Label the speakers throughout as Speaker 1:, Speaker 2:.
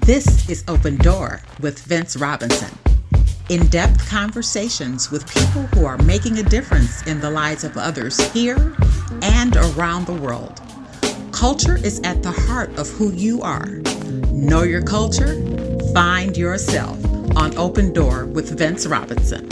Speaker 1: This is Open Door with Vince Robinson. In-depth conversations with people who are making a difference in the lives of others here and around the world. Culture is at the heart of who you are. Know your culture, find yourself on Open Door with Vince Robinson.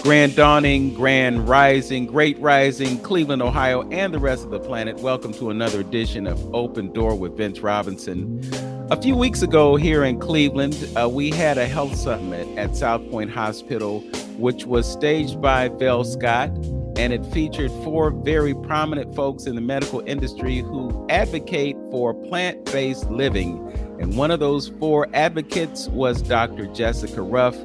Speaker 2: Grand dawning, grand rising, great rising, Cleveland, Ohio, and the rest of the planet. Welcome to another edition of Open Door with Vince Robinson. A few weeks ago here in Cleveland, we had a health summit at South Point Hospital, which was staged by Vel Scott, and it featured 4 very prominent folks in the medical industry who advocate for plant-based living. And one of those 4 advocates was Dr. Jessica Ruff.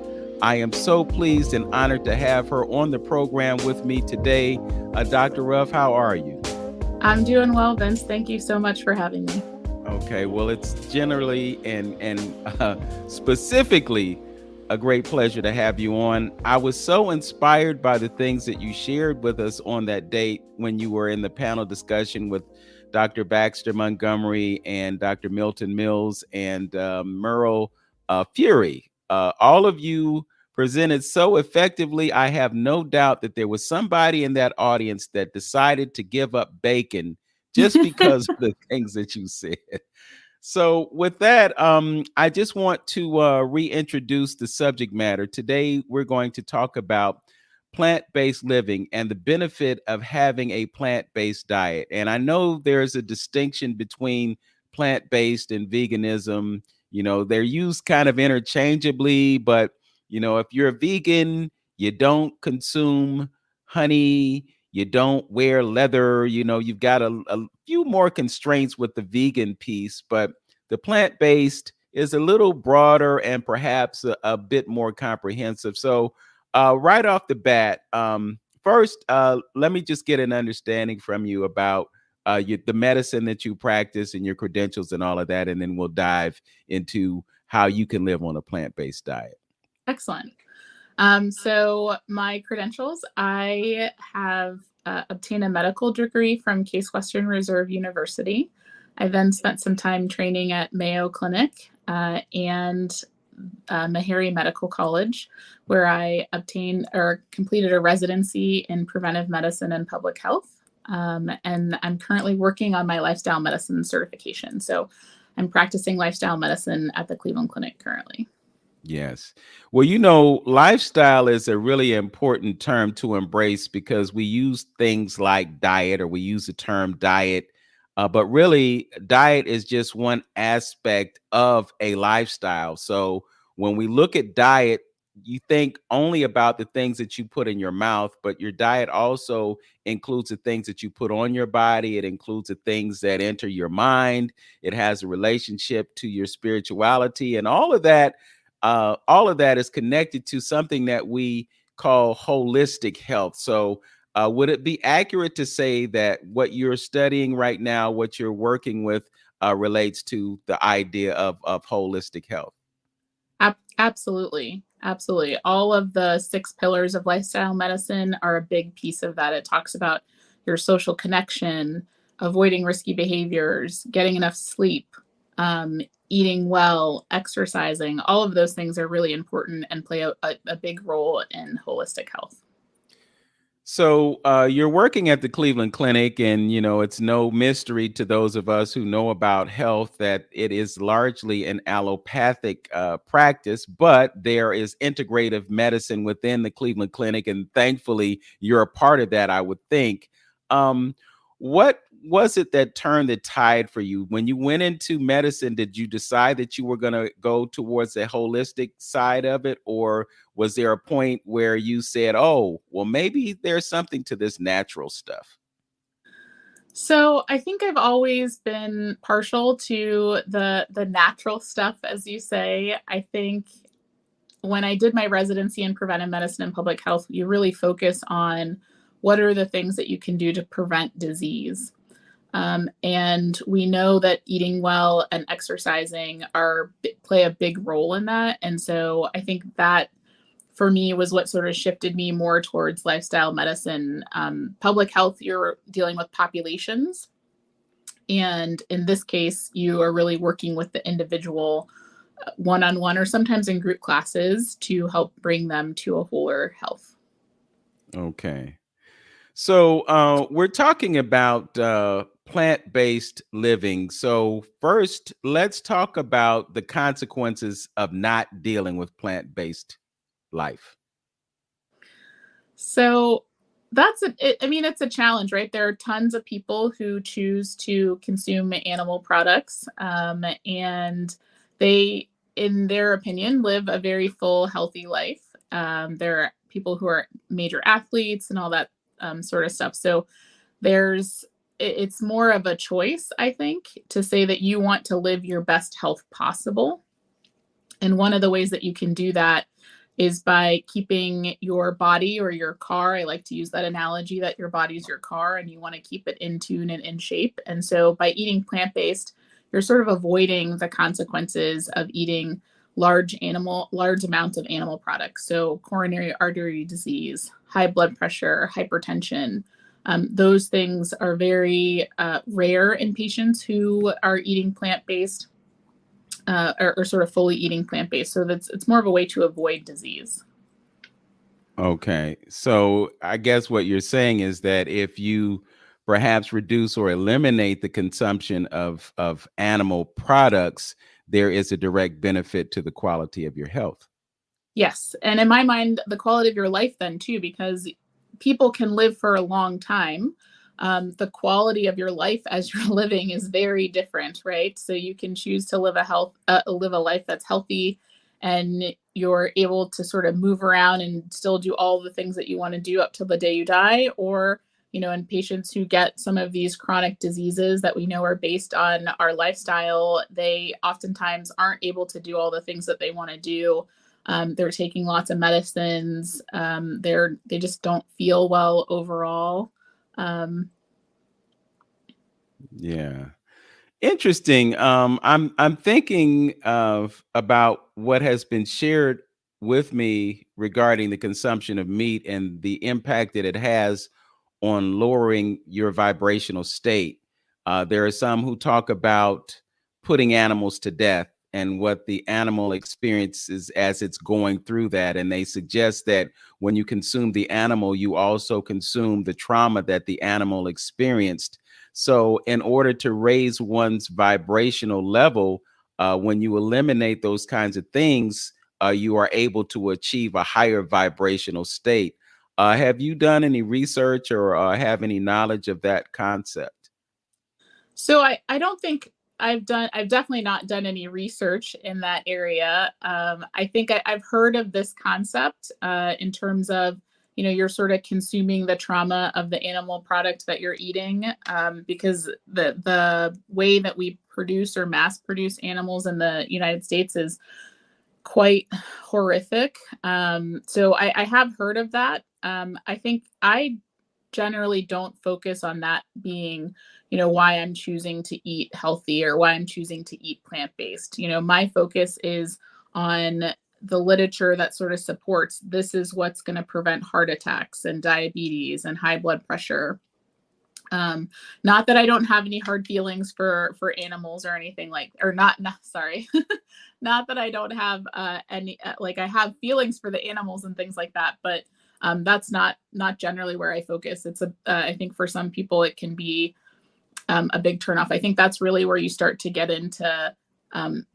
Speaker 2: I am so pleased and honored to have her on the program with me today. Dr. Ruff, how are you?
Speaker 3: I'm doing well, Vince. Thank you so much for having me.
Speaker 2: Okay, well, it's generally and specifically a great pleasure to have you on. I was so inspired by the things that you shared with us on that date when you were in the panel discussion with Dr. Baxter Montgomery and Dr. Milton Mills and Merle Fury. All of you presented so effectively. I have no doubt that there was somebody in that audience that decided to give up bacon just because of the things that you said. So with that, I just want to reintroduce the subject matter. Today, we're going to talk about plant-based living and the benefit of having a plant-based diet. And I know there's a distinction between plant-based and veganism. You know, they're used kind of interchangeably, but, you know, if you're a vegan, you don't consume honey, you don't wear leather, you know, you've got a few more constraints with the vegan piece, but the plant-based is a little broader and perhaps a bit more comprehensive. So right off the bat, first, let me just get an understanding from you about the medicine that you practice and your credentials and all of that, and then we'll dive into how you can live on a plant-based diet.
Speaker 3: Excellent. So my credentials, I have obtained a medical degree from Case Western Reserve University. I then spent some time training at Mayo Clinic and Meharry Medical College, where I obtained or completed a residency in preventive medicine and public health. And I'm currently working on my lifestyle medicine certification. So I'm practicing lifestyle medicine at the Cleveland Clinic currently.
Speaker 2: Yes. Well, you know, lifestyle is a really important term to embrace because we use things like diet, or we use the term diet, but really diet is just one aspect of a lifestyle. So when we look at diet, you think only about the things that you put in your mouth, but your diet also includes the things that you put on your body. It includes the things that enter your mind. It has a relationship to your spirituality, and all of that is connected to something that we call holistic health. So would it be accurate to say that what you're studying right now, what you're working with, relates to the idea of holistic health?
Speaker 3: Absolutely. Absolutely. All of the 6 pillars of lifestyle medicine are a big piece of that. It talks about your social connection, avoiding risky behaviors, getting enough sleep, eating well, exercising. All of those things are really important and play a big role in holistic health.
Speaker 2: So you're working at the Cleveland Clinic, and, you know, it's no mystery to those of us who know about health that it is largely an allopathic practice, but there is integrative medicine within the Cleveland Clinic, and thankfully you're a part of that, I would think. What was it that turned the tide for you? When you went into medicine, did you decide that you were going to go towards the holistic side of it? Or was there a point where you said, oh, well, maybe there's something to this natural stuff?
Speaker 3: So I think I've always been partial to the natural stuff, as you say. I think when I did my residency in preventive medicine and public health, you really focus on what are the things that you can do to prevent disease. And we know that eating well and exercising play a big role in that. And so I think that for me was what sort of shifted me more towards lifestyle medicine. Public health, you're dealing with populations. And in this case, you are really working with the individual one-on-one or sometimes in group classes to help bring them to a wholer health.
Speaker 2: Okay. So we're talking about plant-based living. So first, let's talk about the consequences of not dealing with plant-based life.
Speaker 3: So it's a challenge, right? There are tons of people who choose to consume animal products, and they, in their opinion, live a very full, healthy life. There are people who are major athletes and all that sort of stuff. So it's more of a choice, I think, to say that you want to live your best health possible. And one of the ways that you can do that is by keeping your body or your car. I like to use that analogy that your body's your car and you want to keep it in tune and in shape. And so by eating plant-based, you're sort of avoiding the consequences of eating large amounts of animal products. So coronary artery disease, high blood pressure, hypertension. Those things are very rare in patients who are eating plant-based. Or sort of fully eating plant-based. So it's more of a way to avoid disease.
Speaker 2: Okay. So I guess what you're saying is that if you perhaps reduce or eliminate the consumption of animal products, there is a direct benefit to the quality of your health.
Speaker 3: Yes. And in my mind, the quality of your life then too, because people can live for a long time. The quality of your life as you're living is very different, right? So you can choose to live a life that's healthy, and you're able to sort of move around and still do all the things that you want to do up till the day you die. Or, in patients who get some of these chronic diseases that we know are based on our lifestyle, they oftentimes aren't able to do all the things that they want to do. They're taking lots of medicines. They just don't feel well overall.
Speaker 2: Yeah. Interesting. I'm thinking about what has been shared with me regarding the consumption of meat and the impact that it has on lowering your vibrational state. There are some who talk about putting animals to death and what the animal experiences as it's going through that. And they suggest that when you consume the animal, you also consume the trauma that the animal experienced. So, in order to raise one's vibrational level, when you eliminate those kinds of things, you are able to achieve a higher vibrational state. Have you done any research or have any knowledge of that concept?
Speaker 3: So I don't think I've definitely not done any research in that area. I think I've heard of this concept in terms of, you're sort of consuming the trauma of the animal product that you're eating, because the way that we produce or mass produce animals in the United States is quite horrific. So I have heard of that. I think I generally don't focus on that being, why I'm choosing to eat healthy or why I'm choosing to eat plant-based. My focus is on the literature that sort of supports this is what's going to prevent heart attacks and diabetes and high blood pressure. Not that I don't have any hard feelings for animals or anything sorry. Not that I don't have any, like I have feelings for the animals and things like that, but that's not generally where I focus. I think for some people it can be a big turnoff. I think that's really where you start to get into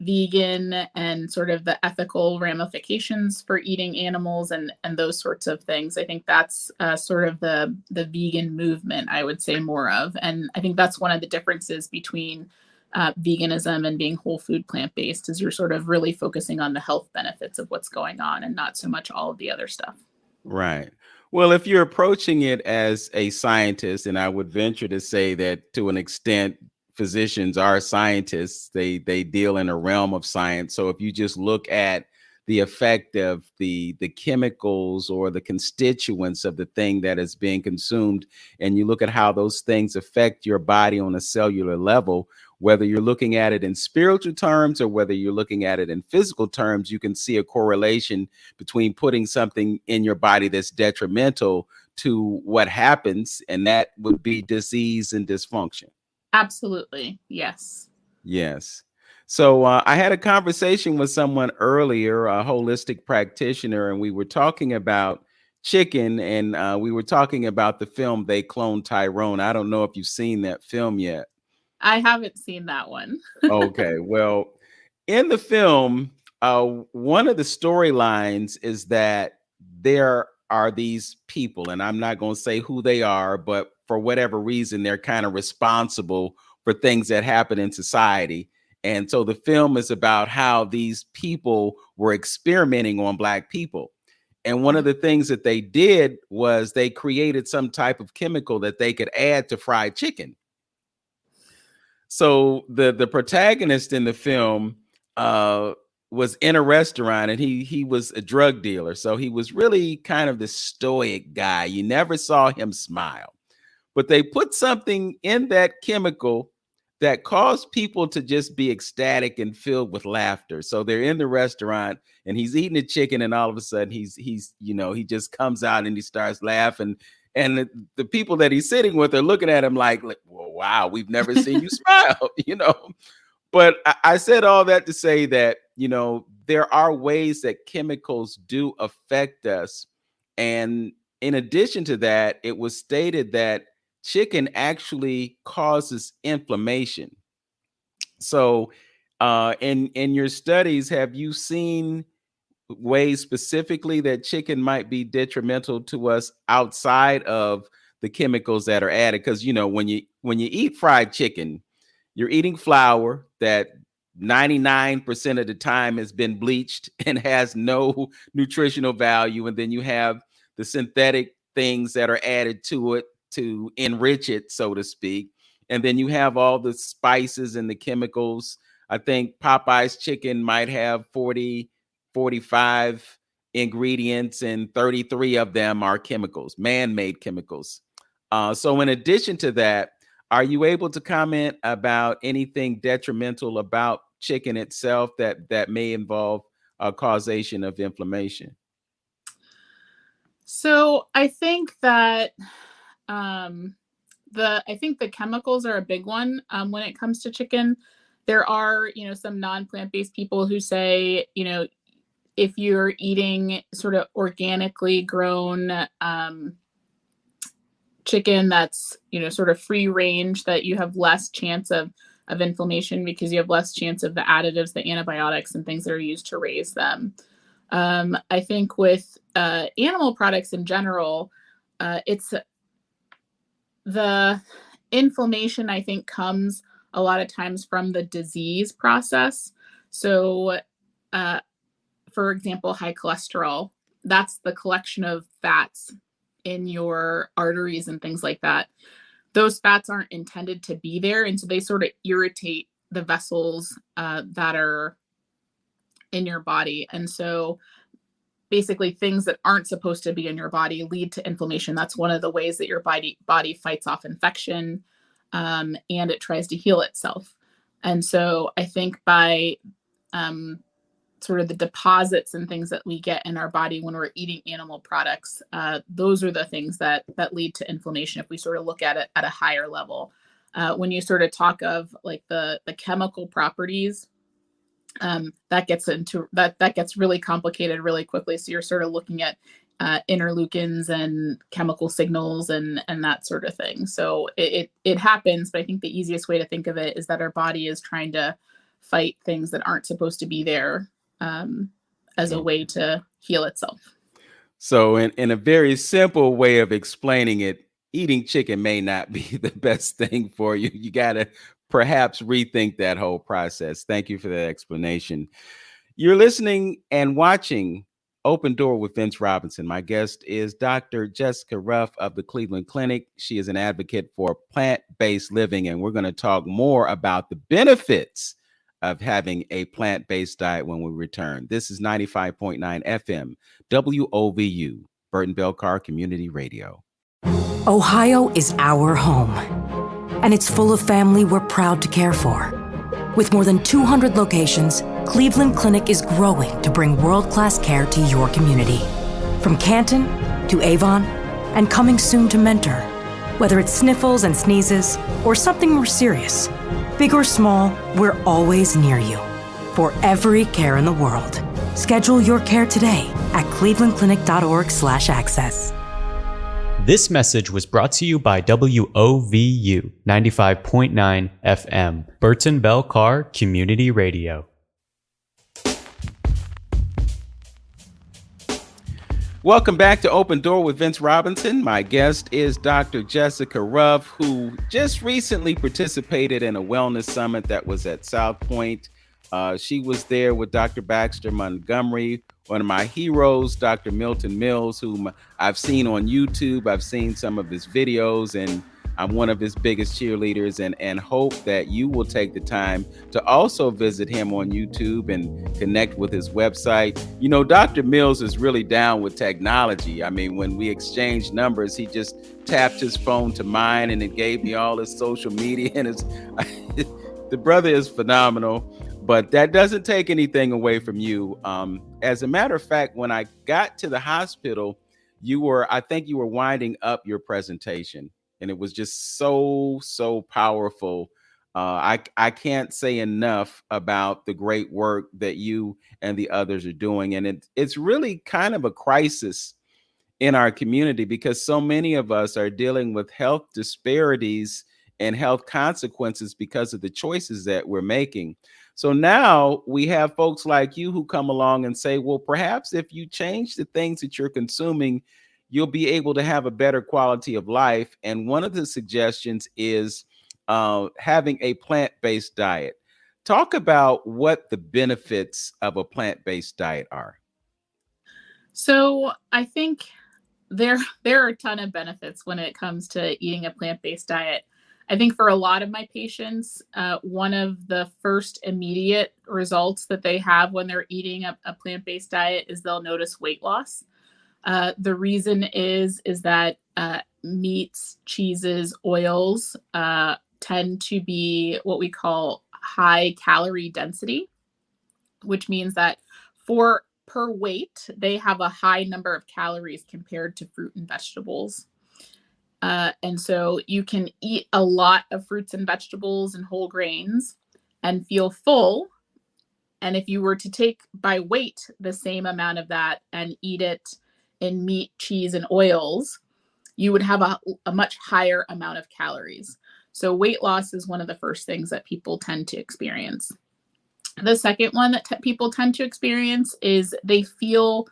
Speaker 3: vegan and sort of the ethical ramifications for eating animals and those sorts of things. I think that's sort of the vegan movement, I would say more of. And I think that's one of the differences between veganism and being whole food plant-based is you're sort of really focusing on the health benefits of what's going on and not so much all of the other stuff.
Speaker 2: Right. Well, if you're approaching it as a scientist, and I would venture to say that to an extent, physicians are scientists. They deal in a realm of science. So if you just look at the effect of the chemicals or the constituents of the thing that is being consumed, and you look at how those things affect your body on a cellular level, whether you're looking at it in spiritual terms or whether you're looking at it in physical terms, you can see a correlation between putting something in your body that's detrimental to what happens, and that would be disease and dysfunction.
Speaker 3: Absolutely. Yes.
Speaker 2: Yes. So I had a conversation with someone earlier, a holistic practitioner, and we were talking about chicken, and we were talking about the film They Cloned Tyrone. I don't know if you've seen that film yet.
Speaker 3: I haven't seen that one.
Speaker 2: Okay, well, in the film, one of the storylines is that there are these people, and I'm not going to say who they are, but for whatever reason, they're kind of responsible for things that happen in society. And so the film is about how these people were experimenting on Black people. And one of the things that they did was they created some type of chemical that they could add to fried chicken. So the protagonist in the film was in a restaurant, and he was a drug dealer. So he was really kind of the stoic guy. You never saw him smile. But they put something in that chemical that caused people to just be ecstatic and filled with laughter. So they're in the restaurant and he's eating the chicken, and all of a sudden he just comes out and he starts laughing. And the people that he's sitting with are looking at him like, well, wow, we've never seen you smile, But I said all that to say that, there are ways that chemicals do affect us. And in addition to that, it was stated that chicken actually causes inflammation. So in your studies, have you seen ways specifically that chicken might be detrimental to us outside of the chemicals that are added? Because when you eat fried chicken, you're eating flour that 99% of the time has been bleached and has no nutritional value, and then you have the synthetic things that are added to it to enrich it, so to speak, and then you have all the spices and the chemicals. I think Popeye's chicken might have 45 ingredients, and 33 of them are chemicals, man-made chemicals. So in addition to that, are you able to comment about anything detrimental about chicken itself that may involve causation of inflammation?
Speaker 3: So I think that the chemicals are a big one when it comes to chicken. There are, some non-plant-based people who say, if you're eating sort of organically grown chicken that's, sort of free range, that you have less chance of inflammation because you have less chance of the additives, the antibiotics and things that are used to raise them. I think with animal products in general, it's the inflammation, I think, comes a lot of times from the disease process. So, for example, high cholesterol, that's the collection of fats in your arteries and things like that. Those fats aren't intended to be there. And so they sort of irritate the vessels that are in your body. And so basically things that aren't supposed to be in your body lead to inflammation. That's one of the ways that your body fights off infection, and it tries to heal itself. And so I think by sort of the deposits and things that we get in our body when we're eating animal products, those are the things that lead to inflammation if we sort of look at it at a higher level. When you sort of talk of like the chemical properties, that gets really complicated really quickly. So you're sort of looking at interleukins and chemical signals and that sort of thing. So it happens, but I think the easiest way to think of it is that our body is trying to fight things that aren't supposed to be there as a way to heal itself.
Speaker 2: So in a very simple way of explaining it, eating chicken may not be the best thing for you. You got to perhaps rethink that whole process. Thank you for that explanation. You're listening and watching Open Door with Vince Robinson. My guest is Dr. Jessica Ruff of the Cleveland Clinic. She is an advocate for plant-based living, and we're going to talk more about the benefits of having a plant-based diet when we return. This is 95.9 FM, WOVU, Burton Belcar Community Radio.
Speaker 4: Ohio is our home, and it's full of family we're proud to care for. With more than 200 locations, Cleveland Clinic is growing to bring world-class care to your community. From Canton to Avon, and coming soon to Mentor, Whether it's sniffles and sneezes or something more serious, big or small, we're always near you for every care in the world. Schedule your care today at clevelandclinic.org/access.
Speaker 5: This message was brought to you by WOVU 95.9 FM, Burton Bell Carr Community Radio.
Speaker 2: Welcome back to Open Door with Vince Robinson. My guest is Dr. Jessica Ruff, who just recently participated in a wellness summit that was at South Point. She was there with Dr. Baxter Montgomery, one of my heroes, Dr. Milton Mills, whom I've seen on YouTube. I've seen some of his videos, and I'm one of his biggest cheerleaders, and hope that you will take the time to also visit him on YouTube and connect with his website. You know, Dr. Mills is really down with technology. I mean, when we exchanged numbers, he just tapped his phone to mine and it gave me all his social media, and the brother is phenomenal. But that doesn't take anything away from you. As a matter of fact, when I got to the hospital, I think you were winding up your presentation, and it was just so powerful. I can't say enough about the great work that you and the others are doing. And it's really kind of a crisis in our community because so many of us are dealing with health disparities and health consequences because of the choices that we're making. So now we have folks like you who come along and say, well, perhaps if you change the things that you're consuming, you'll be able to have a better quality of life. And one of the suggestions is having a plant-based diet. Talk about what the benefits of a plant-based diet are.
Speaker 3: So I think there are a ton of benefits when it comes to eating a plant-based diet. I think for a lot of my patients, one of the first immediate results that they have when they're eating a plant-based diet is they'll notice weight loss. The reason is that meats, cheeses, oils tend to be what we call high calorie density, which means that per weight, they have a high number of calories compared to fruit and vegetables. And so you can eat a lot of fruits and vegetables and whole grains and feel full. And if you were to take by weight the same amount of that and eat it in meat, cheese, and oils, you would have a much higher amount of calories. So weight loss is one of the first things that people tend to experience. The second one that people tend to experience is they feel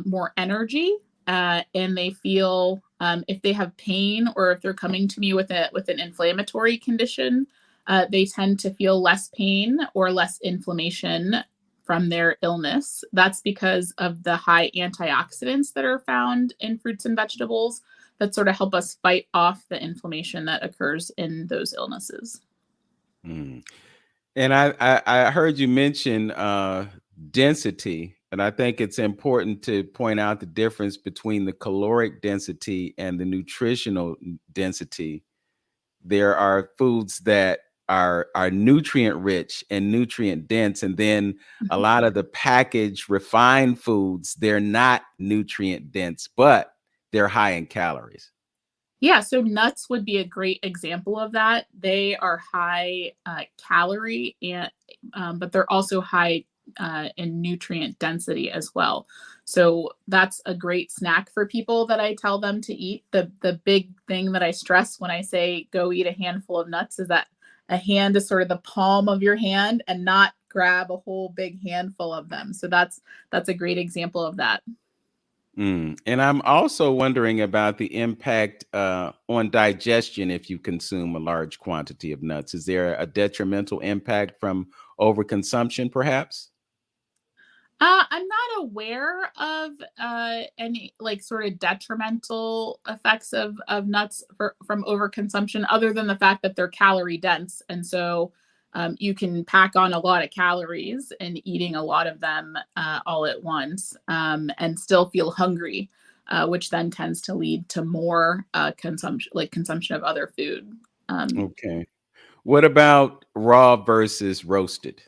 Speaker 3: more energy and they feel if they have pain or if they're coming to me with an inflammatory condition, they tend to feel less pain or less inflammation from their illness. That's because of the high antioxidants that are found in fruits and vegetables that sort of help us fight off the inflammation that occurs in those illnesses.
Speaker 2: Mm. And I heard you mention density, and I think it's important to point out the difference between the caloric density and the nutritional density. There are foods that are nutrient rich and nutrient dense, and then a lot of the packaged refined foods, they're not nutrient dense, but they're high in calories.
Speaker 3: Yeah, so nuts would be a great example of that. They are high calorie, and but they're also high in nutrient density as well. So that's a great snack for people that I tell them to eat. The big thing that I stress when I say go eat a handful of nuts is that a hand is sort of the palm of your hand and not grab a whole big handful of them. So that's a great example of that.
Speaker 2: And I'm also wondering about the impact on digestion if you consume a large quantity of nuts. Is there a detrimental impact from overconsumption, perhaps?
Speaker 3: I'm not aware of any like sort of detrimental effects of nuts from overconsumption, other than the fact that they're calorie dense, and so you can pack on a lot of calories in eating a lot of them all at once and still feel hungry, which then tends to lead to more consumption of other food.
Speaker 2: Okay. What about raw versus roasted?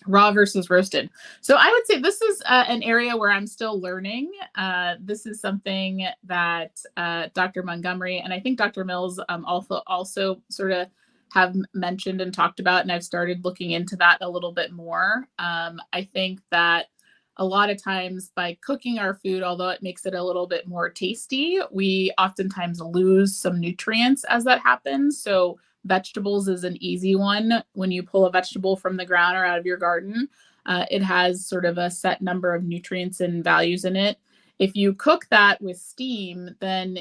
Speaker 3: Raw versus roasted. So I would say this is an area where I'm still learning. This is something that Dr. Montgomery and I think Dr. Mills also sort of have mentioned and talked about, and I've started looking into that a little bit more. I think that a lot of times by cooking our food, although it makes it a little bit more tasty, we oftentimes lose some nutrients as that happens. So vegetables is an easy one. When you pull a vegetable from the ground or out of your garden, it has sort of a set number of nutrients and values in it. If you cook that with steam, then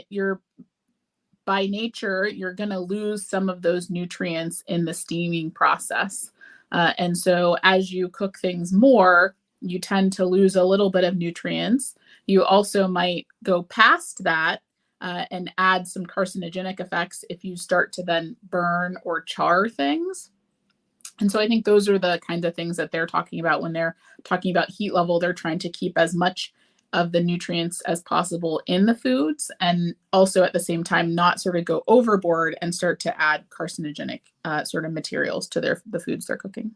Speaker 3: by nature, you're going to lose some of those nutrients in the steaming process. And so as you cook things more, you tend to lose a little bit of nutrients. You also might go past that and add some carcinogenic effects if you start to then burn or char things. And so I think those are the kinds of things that they're talking about when they're talking about heat level. They're trying to keep as much of the nutrients as possible in the foods, and also at the same time not sort of go overboard and start to add carcinogenic sort of materials to the foods they're cooking.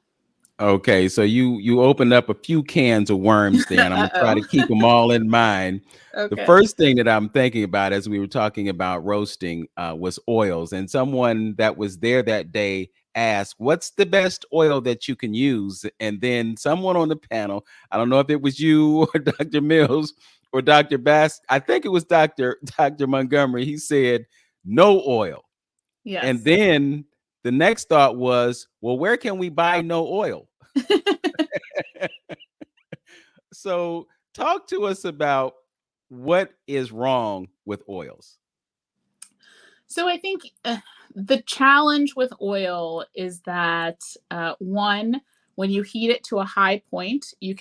Speaker 2: Okay, so you opened up a few cans of worms there, and I'm gonna try to keep them all in mind. The
Speaker 3: Okay.
Speaker 2: first thing that I'm thinking about as we were talking about roasting was oils, and someone that was there that day asked, "What's the best oil that you can use?" And then someone on the panel, I don't know if it was you or Dr. Mills or Dr. Bass, I think it was Dr. Montgomery. He said, "No oil."
Speaker 3: Yes.
Speaker 2: And then the next thought was, well, where can we buy no oil? So talk to us about what is wrong with oils.
Speaker 3: So I think the challenge with oil is that one, when you heat it to a high point, it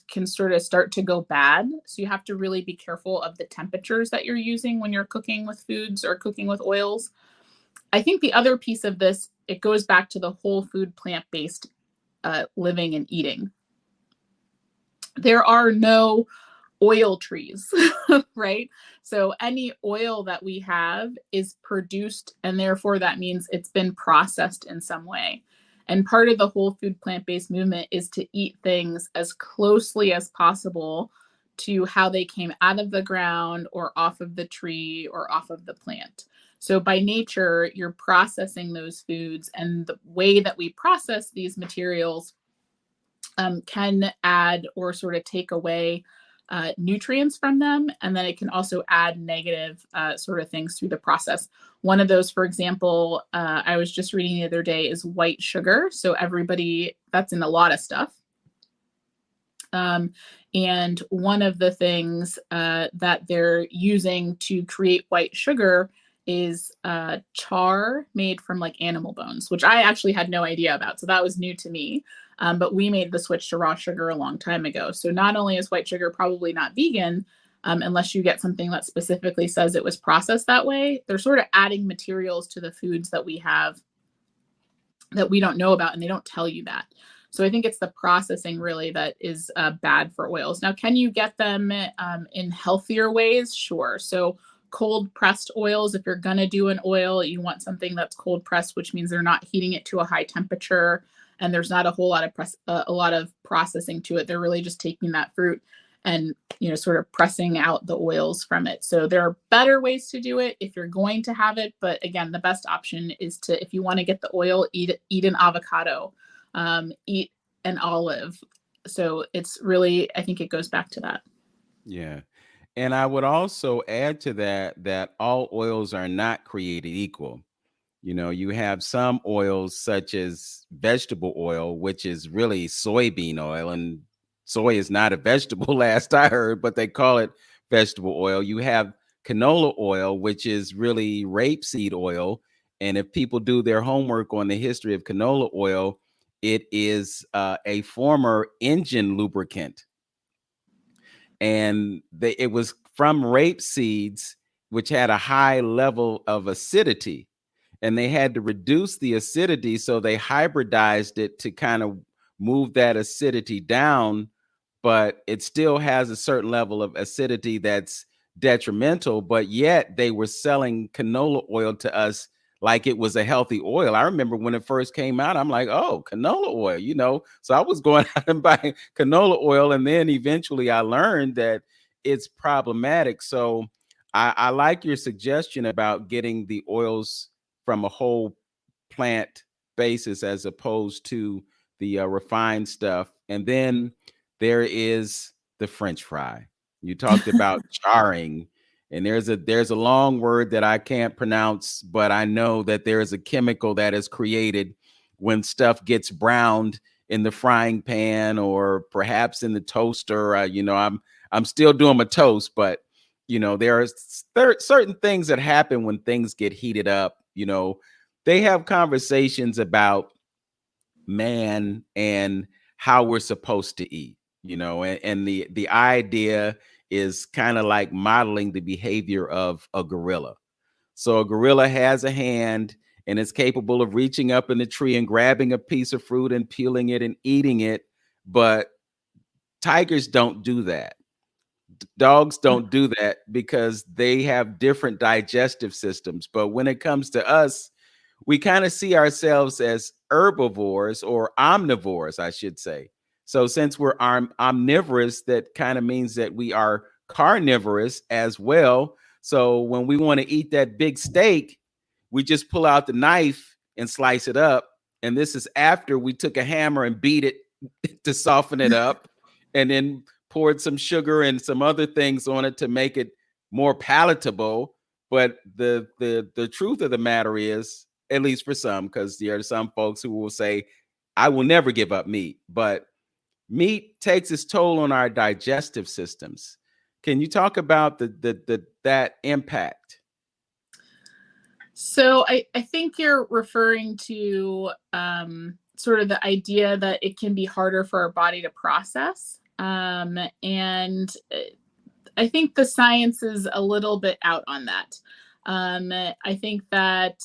Speaker 3: can sort of start to go bad. So you have to really be careful of the temperatures that you're using when you're cooking with foods or cooking with oils. I think the other piece of this, it goes back to the whole food plant-based living and eating. There are no oil trees, right? So any oil that we have is produced, and therefore that means it's been processed in some way. And part of the whole food plant-based movement is to eat things as closely as possible to how they came out of the ground or off of the tree or off of the plant. So by nature, you're processing those foods, and the way that we process these materials can add or sort of take away nutrients from them. And then it can also add negative sort of things through the process. One of those, for example, I was just reading the other day, is white sugar. So that's in a lot of stuff. And one of the things that they're using to create white sugar is char made from like animal bones, which I actually had no idea about. So that was new to me. But we made the switch to raw sugar a long time ago. So not only is white sugar probably not vegan, unless you get something that specifically says it was processed that way, they're sort of adding materials to the foods that we have that we don't know about, and they don't tell you that. So I think it's the processing really that is bad for oils. Now, can you get them in healthier ways? Sure. So cold pressed oils, if you're going to do an oil, you want something that's cold pressed, which means they're not heating it to a high temperature, and there's not a whole lot of processing to it. They're really just taking that fruit and sort of pressing out the oils from it. So there are better ways to do it if you're going to have it. But again, the best option is to, if you want to get the oil, eat an avocado, eat an olive. So it's really, I think it goes back to that.
Speaker 2: Yeah. And I would also add to that all oils are not created equal. You have some oils such as vegetable oil, which is really soybean oil, and soy is not a vegetable last I heard, but they call it vegetable oil. You have canola oil, which is really rapeseed oil. And if people do their homework on the history of canola oil, it is a former engine lubricant. And it was from rape seeds, which had a high level of acidity. And they had to reduce the acidity, so they hybridized it to kind of move that acidity down, but it still has a certain level of acidity that's detrimental, but yet they were selling canola oil to us like it was a healthy oil. I remember when it first came out, I'm like, oh, canola oil, So I was going out and buying canola oil. And then eventually I learned that it's problematic. So I like your suggestion about getting the oils from a whole plant basis as opposed to the refined stuff. And then there is the French fry. You talked about charring, and there's a long word that I can't pronounce, but I know that there is a chemical that is created when stuff gets browned in the frying pan or perhaps in the toaster. I'm still doing my toast, but there are certain things that happen when things get heated up. They have conversations about man and how we're supposed to eat, and the idea is kind of like modeling the behavior of a gorilla. So a gorilla has a hand and is capable of reaching up in the tree and grabbing a piece of fruit and peeling it and eating it. But tigers don't do that. Dogs don't do that because they have different digestive systems. But when it comes to us, we kind of see ourselves as herbivores or omnivores, I should say. So since we're omnivorous, that kind of means that we are carnivorous as well. So when we want to eat that big steak, we just pull out the knife and slice it up. And this is after we took a hammer and beat it to soften it up, and then poured some sugar and some other things on it to make it more palatable. But the truth of the matter is, at least for some, because there are some folks who will say, I will never give up meat, but meat takes its toll on our digestive systems. Can you talk about that impact?
Speaker 3: So I think you're referring to sort of the idea that it can be harder for our body to process. And I think the science is a little bit out on that. I think that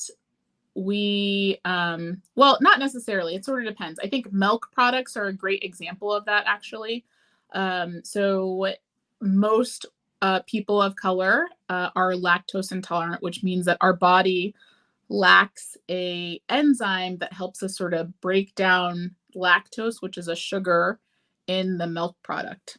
Speaker 3: well, not necessarily. It sort of depends. I think milk products are a great example of that, actually. So most people of color are lactose intolerant, which means that our body lacks a enzyme that helps us sort of break down lactose, which is a sugar in the milk product.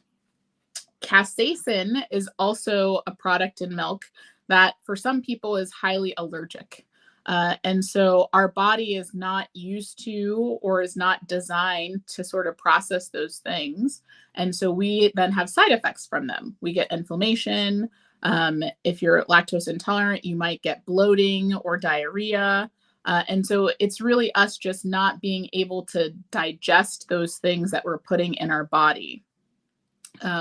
Speaker 3: Casein is also a product in milk that for some people is highly allergic. And so our body is not used to or is not designed to sort of process those things. And so we then have side effects from them. We get inflammation. If you're lactose intolerant, you might get bloating or diarrhea. And so it's really us just not being able to digest those things that we're putting in our body,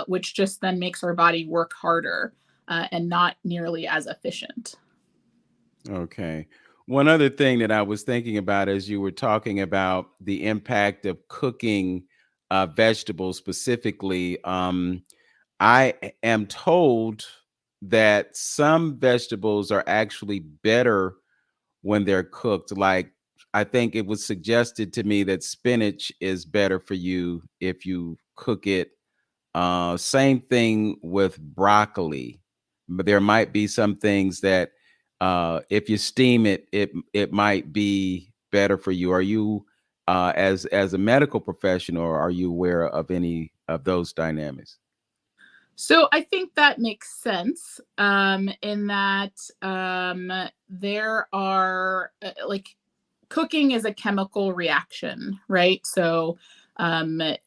Speaker 3: which just then makes our body work harder and not nearly as efficient.
Speaker 2: Okay. One other thing that I was thinking about as you were talking about the impact of cooking vegetables specifically, I am told that some vegetables are actually better when they're cooked. Like, I think it was suggested to me that spinach is better for you if you cook it. Same thing with broccoli. But there might be some things that if you steam it, it might be better for you. Are you, as a medical professional, are you aware of any of those dynamics?
Speaker 3: So I think that makes sense in that there are like cooking is a chemical reaction, right? So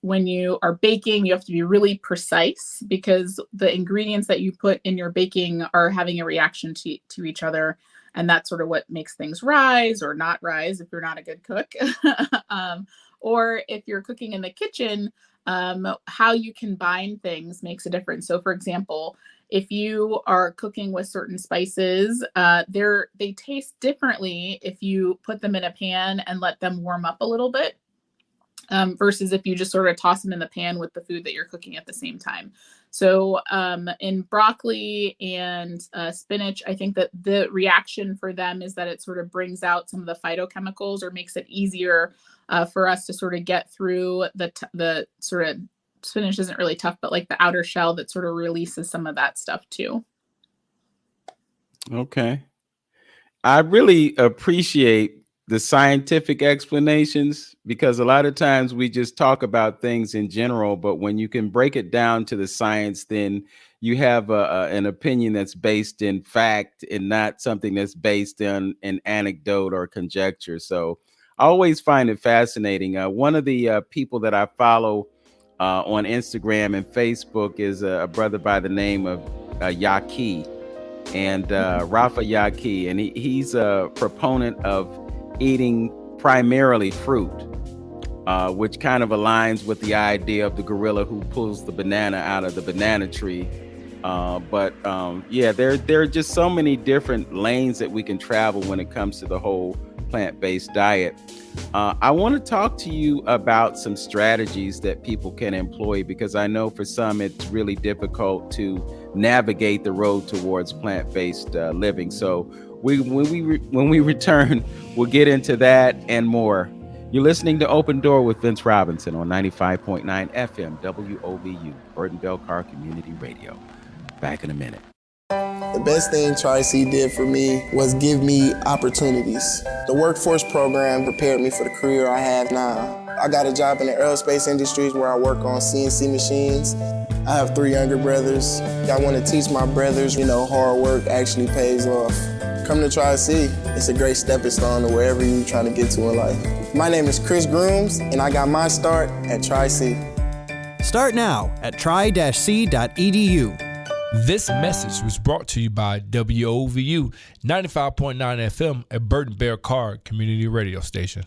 Speaker 3: when you are baking, you have to be really precise because the ingredients that you put in your baking are having a reaction to each other. And that's sort of what makes things rise or not rise if you're not a good cook. Or if you're cooking in the kitchen, how you combine things makes a difference. So for example, if you are cooking with certain spices, they taste differently if you put them in a pan and let them warm up a little bit. Versus if you just sort of toss them in the pan with the food that you're cooking at the same time. So in broccoli and spinach, I think that the reaction for them is that it sort of brings out some of the phytochemicals or makes it easier for us to sort of get through the sort of, spinach isn't really tough, but like the outer shell that sort of releases some of that stuff too.
Speaker 2: Okay. I really appreciate the scientific explanations, because a lot of times we just talk about things in general, but when you can break it down to the science, then you have an opinion that's based in fact and not something that's based on an anecdote or conjecture. So I always find it fascinating. One of the people that I follow on Instagram and Facebook is a brother by the name of Yaki, and Ruff, and he's a proponent of eating primarily fruit, which kind of aligns with the idea of the gorilla who pulls the banana out of the banana tree. There are just so many different lanes that we can travel when it comes to the whole plant-based diet. I want to talk to you about some strategies that people can employ, because I know for some it's really difficult to navigate the road towards plant-based living. So when we return, we'll get into that and more. You're listening to Open Door with Vince Robinson on 95.9 FM WOVU, Burton Bell Car Community Radio. Back in a minute.
Speaker 6: The best thing Tri-C did for me was give me opportunities. The workforce program prepared me for the career I have now. I got a job in the aerospace industries where I work on CNC machines. I have 3 younger brothers. I want to teach my brothers, hard work actually pays off. Come to Tri-C. It's a great stepping stone to wherever you're trying to get to in life. My name is Chris Grooms, and I got my start at Tri-C.
Speaker 7: Start now at tri-c.edu.
Speaker 8: This message was brought to you by WOVU 95.9 FM at Burton Bear Car Community Radio Station.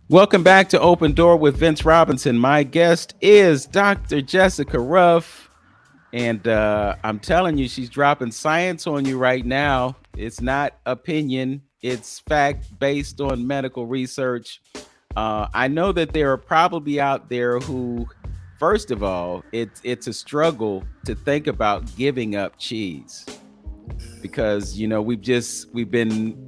Speaker 2: Welcome back to Open Door with Vince Robinson. My guest is Dr. Jessica Ruff, and I'm telling you, she's dropping science on you right now. It's not opinion, it's fact based on medical research. I know that there are probably out there who, first of all, it's a struggle to think about giving up cheese, because we've been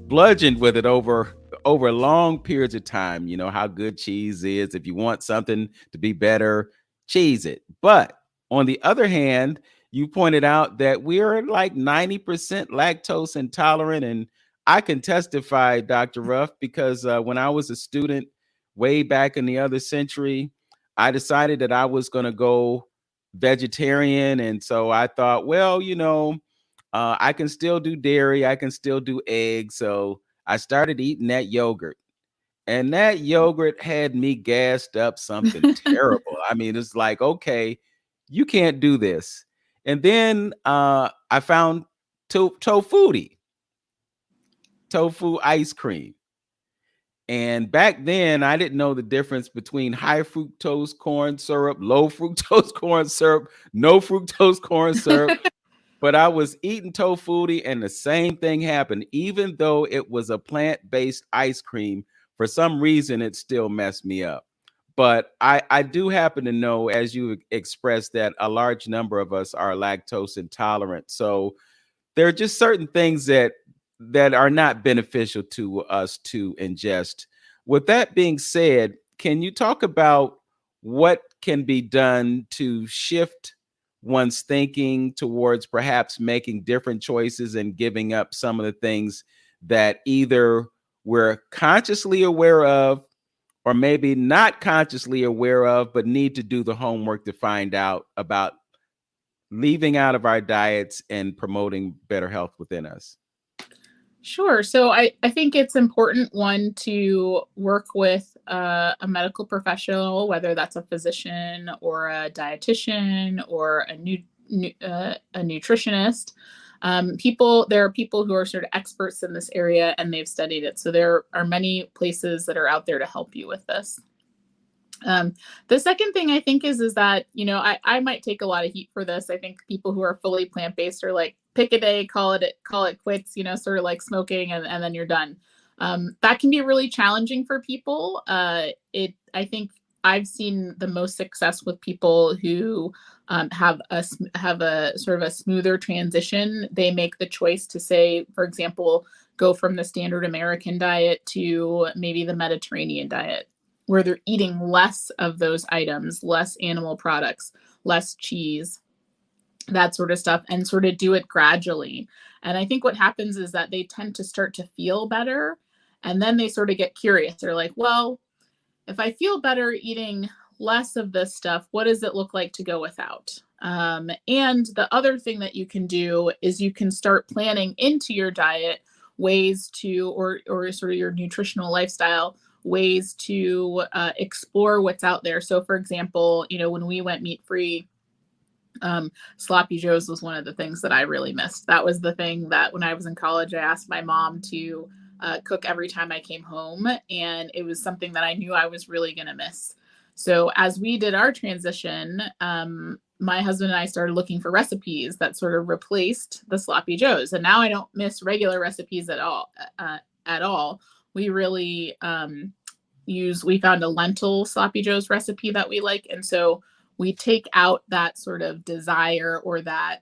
Speaker 2: bludgeoned with it over long periods of time. You know how good cheese is. If you want something to be better, cheese it. But on the other hand, you pointed out that we are like 90% lactose intolerant, and I can testify, Dr. Ruff, because when I was a student way back in the other century, I decided that I was going to go vegetarian. And so I thought, well, I can still do dairy. I can still do eggs. So I started eating that yogurt, and that yogurt had me gassed up something terrible. I mean, it's like, okay, you can't do this. And then I found tofu ice cream. And back then, I didn't know the difference between high fructose corn syrup, low fructose corn syrup, no fructose corn syrup. But I was eating tofu, and the same thing happened. Even though it was a plant-based ice cream, for some reason, it still messed me up. But I do happen to know, as you expressed, that a large number of us are lactose intolerant. So there are just certain things that are not beneficial to us to ingest. With that being said, can you talk about what can be done to shift one's thinking towards perhaps making different choices and giving up some of the things that either we're consciously aware of or maybe not consciously aware of, but need to do the homework to find out about leaving out of our diets and promoting better health within us?
Speaker 3: Sure. So I think it's important, one, to work with a medical professional, whether that's a physician or a dietitian or a nutritionist. There are people who are sort of experts in this area and they've studied it. So there are many places that are out there to help you with this. The second thing I think is that, I might take a lot of heat for this. I think people who are fully plant-based are like, pick a day, call it quits, sort of like smoking and then you're done. That can be really challenging for people. I think I've seen the most success with people who have a sort of a smoother transition. They make the choice to say, for example, go from the standard American diet to maybe the Mediterranean diet, where they're eating less of those items, less animal products, less cheese. that sort of stuff, and sort of do it gradually. And I think what happens is that they tend to start to feel better, and then they sort of get curious. They're like, well, if I feel better eating less of this stuff, what does it look like to go without? And the other thing that you can do is you can start planning into your diet ways to, or sort of your nutritional lifestyle, ways to explore what's out there. So for example, when we went meat free, sloppy joes was one of the things that I really missed. That was the thing that when I was in college, I asked my mom to cook every time I came home, and it was something that I knew I was really going to miss. So as we did our transition, my husband and I started looking for recipes that sort of replaced the sloppy joes, and now I don't miss regular recipes at all. We really we found a lentil sloppy joes recipe that we like, and so we take out that sort of desire or that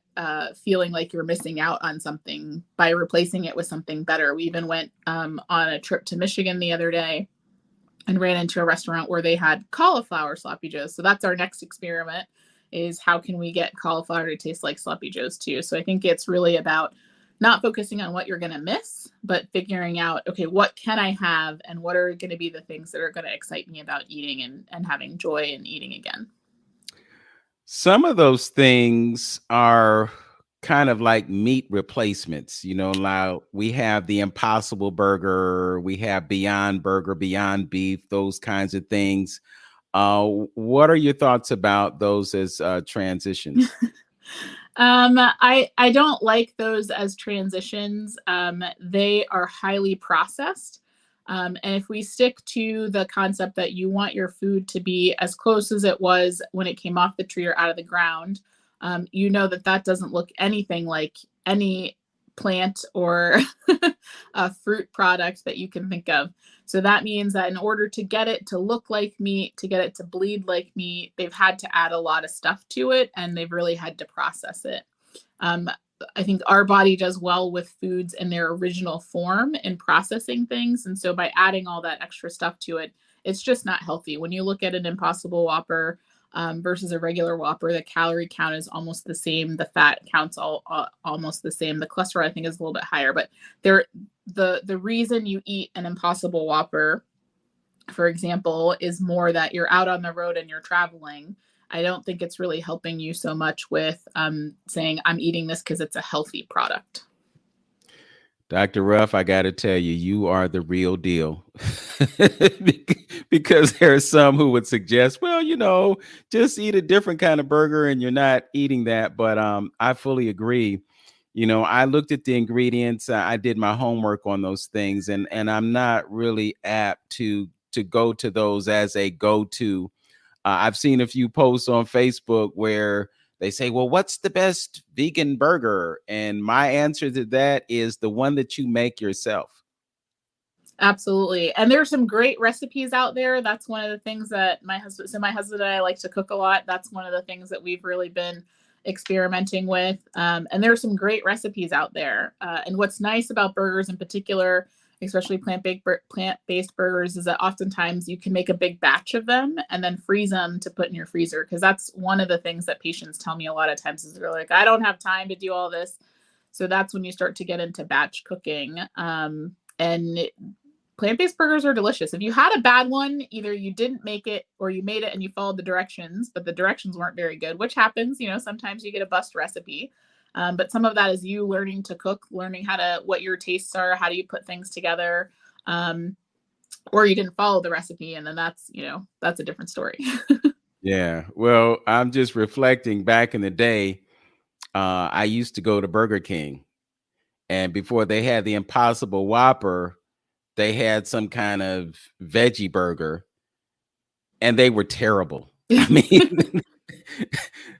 Speaker 3: feeling like you're missing out on something by replacing it with something better. We even went on a trip to Michigan the other day and ran into a restaurant where they had cauliflower sloppy joes. So that's our next experiment, is how can we get cauliflower to taste like sloppy joes too? So I think it's really about not focusing on what you're going to miss, but figuring out, okay, what can I have, and what are going to be the things that are going to excite me about eating and having joy in eating again.
Speaker 2: Some of those things are kind of like meat replacements. Now we have the Impossible Burger, we have Beyond Burger, Beyond Beef, those kinds of things. What are your thoughts about those as transitions?
Speaker 3: I don't like those as transitions. They are highly processed. And if we stick to the concept that you want your food to be as close as it was when it came off the tree or out of the ground, that doesn't look anything like any plant or a fruit product that you can think of. So that means that in order to get it to look like meat, to get it to bleed like meat, they've had to add a lot of stuff to it, and they've really had to process it. I think our body does well with foods in their original form in processing things. And so by adding all that extra stuff to it, it's just not healthy. When you look at an Impossible Whopper versus a regular Whopper, the calorie count is almost the same. The fat count's almost the same. The cholesterol, I think, is a little bit higher. But the reason you eat an Impossible Whopper, for example, is more that you're out on the road and you're traveling. I don't think it's really helping you so much with saying, I'm eating this because it's a healthy product.
Speaker 2: Dr. Ruff, I got to tell you, you are the real deal. Because there are some who would suggest, well, just eat a different kind of burger and you're not eating that. But I fully agree. I looked at the ingredients. I did my homework on those things, and I'm not really apt to go to those as a go-to. I've seen a few posts on Facebook where they say, well, what's the best vegan burger? And my answer to that is the one that you make yourself.
Speaker 3: Absolutely. And there are some great recipes out there. That's one of the things that my husband and I like to cook a lot. That's one of the things that we've really been experimenting with. And there are some great recipes out there. And what's nice about burgers in particular, especially plant-based burgers, is that oftentimes you can make a big batch of them and then freeze them to put in your freezer. Because that's one of the things that patients tell me a lot of times is they're like, I don't have time to do all this. So that's when you start to get into batch cooking. Plant-based burgers are delicious. If you had a bad one, either you didn't make it or you made it and you followed the directions, but the directions weren't very good, which happens. Sometimes you get a bust recipe. But some of that is you learning to cook, learning what your tastes are, how do you put things together, or you didn't follow the recipe, and then that's a different story.
Speaker 2: Yeah, well, I'm just reflecting back in the day. I used to go to Burger King, and before they had the Impossible Whopper, they had some kind of veggie burger, and they were terrible. I mean,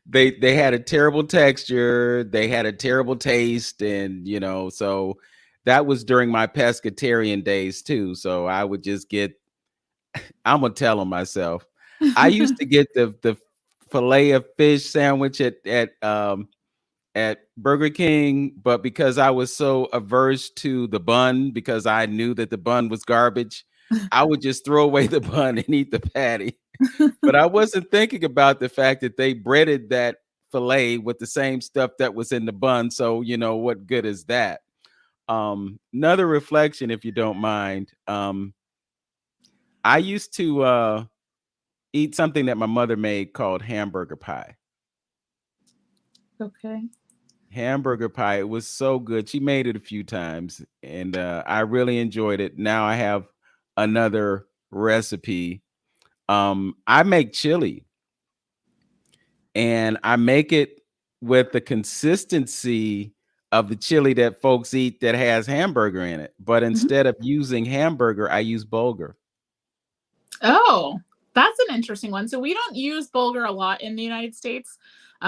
Speaker 2: they had a terrible texture, they had a terrible taste, and so that was during my pescatarian days too. So I would just I'm gonna tell on myself. I used to get the fillet of fish sandwich at Burger King, but because I was so averse to the bun, because I knew that the bun was garbage, I would just throw away the bun and eat the patty. But I wasn't thinking about the fact that they breaded that filet with the same stuff that was in the bun. So, what good is that? Another reflection, if you don't mind. I used to eat something that my mother made called hamburger pie.
Speaker 3: Okay.
Speaker 2: Hamburger pie. It was so good. She made it a few times, and I really enjoyed it. Now I have another recipe. I make chili, and I make it with the consistency of the chili that folks eat that has hamburger in it. But instead of using hamburger, I use bulgur.
Speaker 3: Oh, that's an interesting one. So we don't use bulgur a lot in the United States,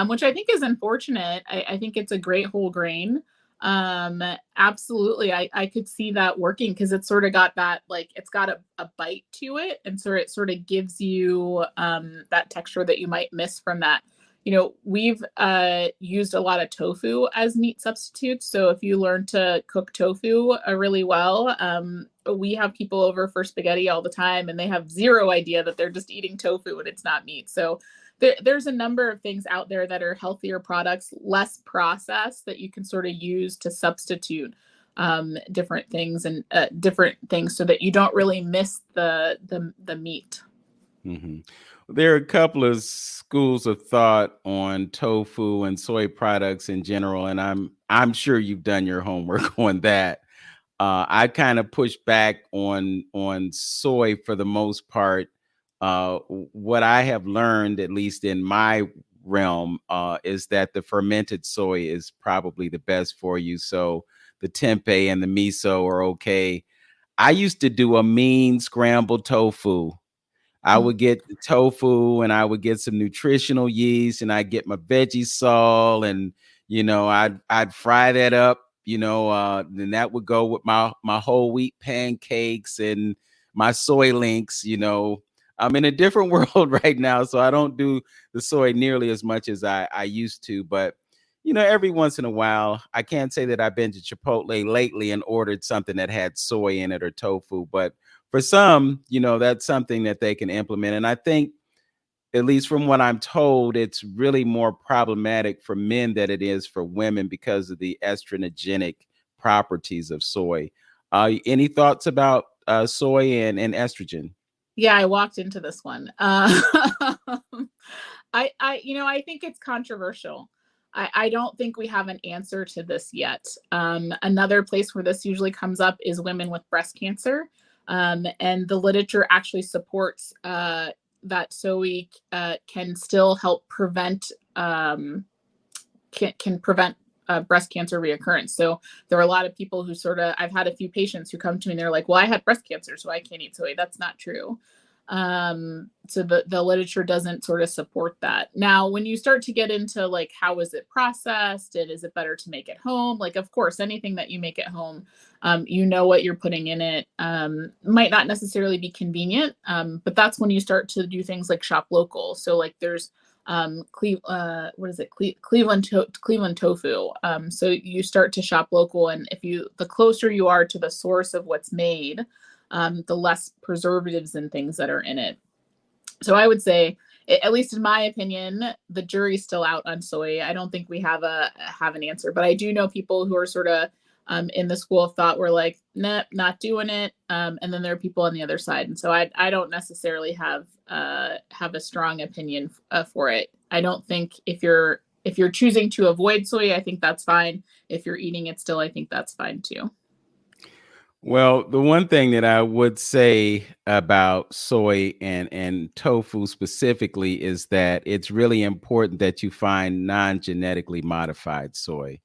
Speaker 3: which I think is unfortunate. I think it's a great whole grain. Absolutely. I could see that working because it's sort of got that, like, it's got a bite to it. And so it sort of gives you that texture that you might miss from that. We've used a lot of tofu as meat substitutes. So if you learn to cook tofu really well, we have people over for spaghetti all the time, and they have zero idea that they're just eating tofu and it's not meat. So there's a number of things out there that are healthier products, less processed, that you can sort of use to substitute different things so that you don't really miss the meat.
Speaker 2: Mm-hmm. There are a couple of schools of thought on tofu and soy products in general, and I'm sure you've done your homework on that. I kind of push back on soy for the most part. What I have learned, at least in my realm, is that the fermented soy is probably the best for you. So the tempeh and the miso are okay. I used to do a mean scrambled tofu. I would get the tofu and I would get some nutritional yeast and I'd get my veggie salt and, I'd fry that up, then that would go with my whole wheat pancakes and my soy links. I'm in a different world right now, so I don't do the soy nearly as much as I used to. But, every once in a while, I can't say that I've been to Chipotle lately and ordered something that had soy in it or tofu, but for some, that's something that they can implement. And I think, at least from what I'm told, it's really more problematic for men than it is for women because of the estrogenic properties of soy. Any thoughts about soy and estrogen?
Speaker 3: Yeah, I walked into this one. I think it's controversial. I don't think we have an answer to this yet. Another place where this usually comes up is women with breast cancer. And the literature actually supports that soy can still help prevent can prevent breast cancer reoccurrence. So there are a lot of people who I've had a few patients who come to me and they're like, well, I had breast cancer, so I can't eat soy. That's not true. So the literature doesn't sort of support that. Now, when you start to get into like, how is it processed and is it better to make at home? Like, of course, anything that you make at home, what you're putting in it, might not necessarily be convenient. But that's when you start to do things like shop local. So like there's Cleveland tofu. So you start to shop local, and the closer you are to the source of what's made, the less preservatives and things that are in it. So I would say, at least in my opinion, the jury's still out on soy. I don't think we have an answer, but I do know people who are sort of in the school of thought were like, nah, not doing it. And then there are people on the other side. And so I don't necessarily have a strong opinion for it. I don't think if you're choosing to avoid soy, I think that's fine. If you're eating it still, I think that's fine too.
Speaker 2: Well, the one thing that I would say about soy and tofu specifically is that it's really important that you find non-genetically modified soy.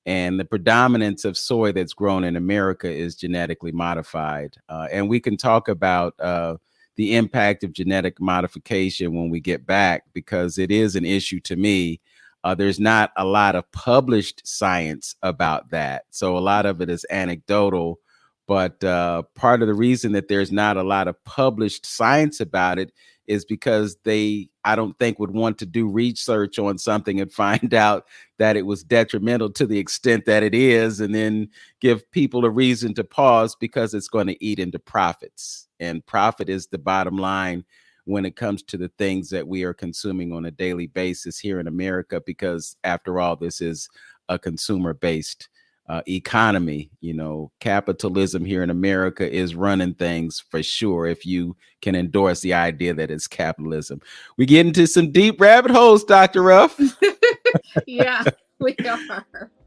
Speaker 2: And the predominance of soy that's grown in America is genetically modified. And we can talk about the impact of genetic modification when we get back, because it is an issue to me. There's not a lot of published science about that. So a lot of it is anecdotal. But part of the reason that there's not a lot of published science about it is because I don't think, would want to do research on something and find out that it was detrimental to the extent that it is, and then give people a reason to pause because it's going to eat into profits. And profit is the bottom line when it comes to the things that we are consuming on a daily basis here in America, because after all, this is a consumer-based economy. You know, capitalism here in America is running things for sure, if you can endorse the idea that it's capitalism. We get into some deep rabbit holes, Dr. Ruff.
Speaker 3: Yeah, we are.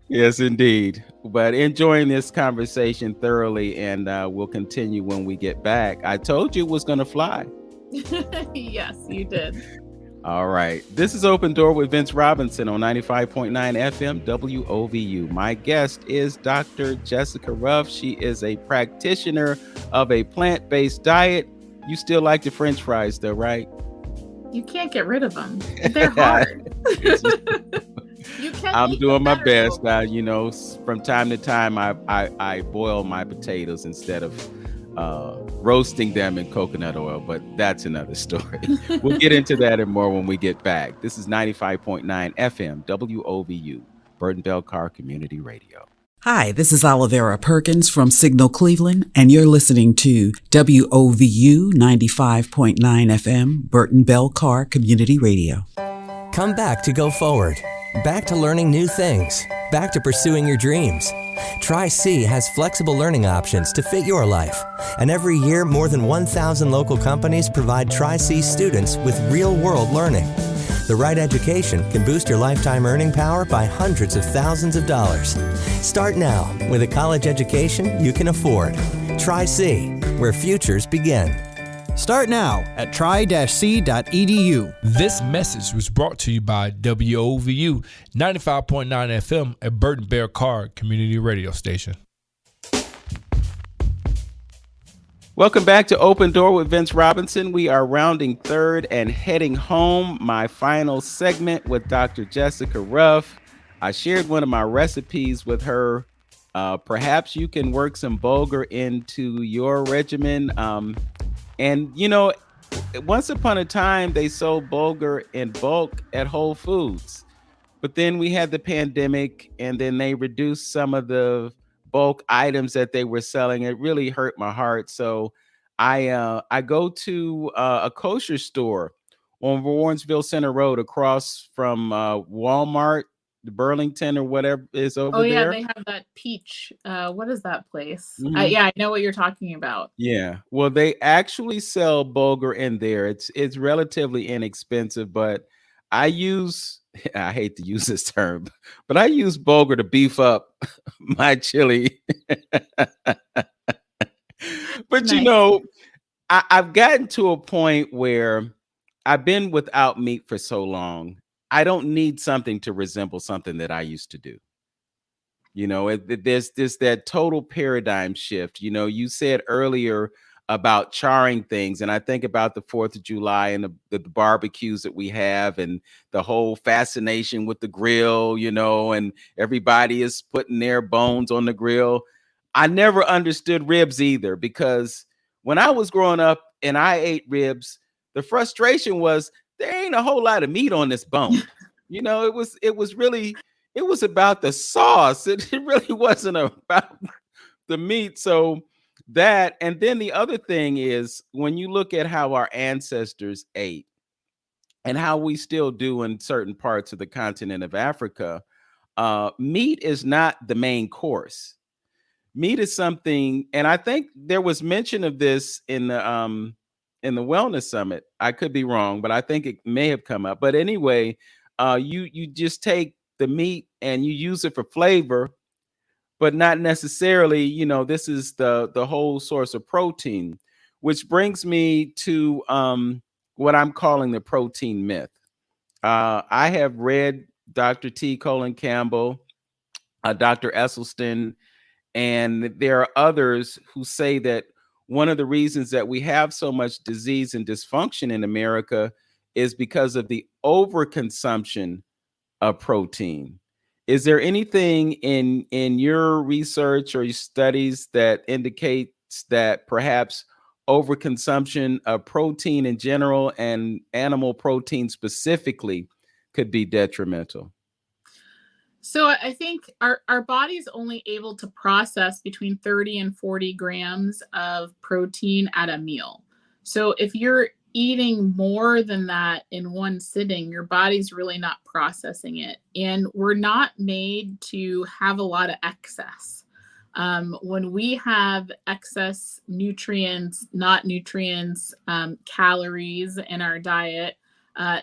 Speaker 2: Yes, indeed. But enjoying this conversation thoroughly, and we'll continue when we get back. I told you it was going to fly.
Speaker 3: Yes, you did.
Speaker 2: All right. This is Open Door with Vince Robinson on 95.9 FM WOVU. My guest is Dr. Jessica Ruff. She is a practitioner of a plant-based diet. You still like the French fries, though, right?
Speaker 3: You can't get rid of them. They're hard.
Speaker 2: I'm doing my best. You know, from time to time, I boil my potatoes instead of roasting them in coconut oil, but that's another story. We'll get into that and more when we get back. This is 95.9 FM WOVU, Burton Bell Carr Community Radio.
Speaker 9: Hi, this is Olivera Perkins from Signal Cleveland, and you're listening to WOVU 95.9 FM, Burton Bell Carr Community Radio.
Speaker 10: Come back to go forward. Back to learning new things. Back to pursuing your dreams. Tri-C has flexible learning options to fit your life. And every year, more than 1,000 local companies provide Tri-C students with real-world learning. The right education can boost your lifetime earning power by hundreds of thousands of dollars. Start now with a college education you can afford. Tri-C, where futures begin.
Speaker 7: Start now at tri-c.edu.
Speaker 8: This message was brought to you by WOVU 95.9 FM at Burton Bear Carr Community Radio Station.
Speaker 2: Welcome back to Open Door with Vince Robinson. We are rounding third and heading home. My final segment with Dr. Jessica Ruff. I shared one of my recipes with her. Perhaps you can work some bulgur into your regimen. And, you know, once upon a time, they sold bulgur in bulk at Whole Foods. But then we had the pandemic, and then they reduced some of the bulk items that they were selling. It really hurt my heart. So I go to a kosher store on Warrensville Center Road across from Walmart, Burlington, or whatever is over there.
Speaker 3: Oh, yeah, they have that peach. What is that place?
Speaker 2: Mhm.
Speaker 3: Yeah, I know what you're talking about.
Speaker 2: Yeah. Well, they actually sell bulgur in there. It's relatively inexpensive, but I hate to use this term, but I use bulgur to beef up my chili. But
Speaker 3: Nice.
Speaker 2: you know, I've gotten to a point where I've been without meat for so long. I don't need something to resemble something that I used to do. You know, there's that total paradigm shift. You know, you said earlier about charring things, and I think about the 4th of July and the barbecues that we have, and the whole fascination with the grill, you know, and everybody is putting their bones on the grill. I never understood ribs either, because when I was growing up and I ate ribs, the frustration was there ain't a whole lot of meat on this bone. You know, it was about the sauce. It really wasn't about the meat. So that, and then the other thing is, when you look at how our ancestors ate and how we still do in certain parts of the continent of Africa, meat is not the main course. Meat is something, and I think there was mention of this in the Wellness Summit. I could be wrong, but I think it may have come up. But anyway, you just take the meat and you use it for flavor, but not necessarily, you know, this is the whole source of protein, which brings me to what I'm calling the protein myth. I have read Dr. T. Colin Campbell, Dr. Esselstyn, and there are others who say that one of the reasons that we have so much disease and dysfunction in America is because of the overconsumption of protein. Is there anything in your research or your studies that indicates that perhaps overconsumption of protein in general and animal protein specifically could be detrimental?
Speaker 3: So I think our body's only able to process between 30 and 40 grams of protein at a meal. So if you're eating more than that in one sitting, your body's really not processing it. And we're not made to have a lot of excess. When we have excess nutrients, not nutrients, calories in our diet,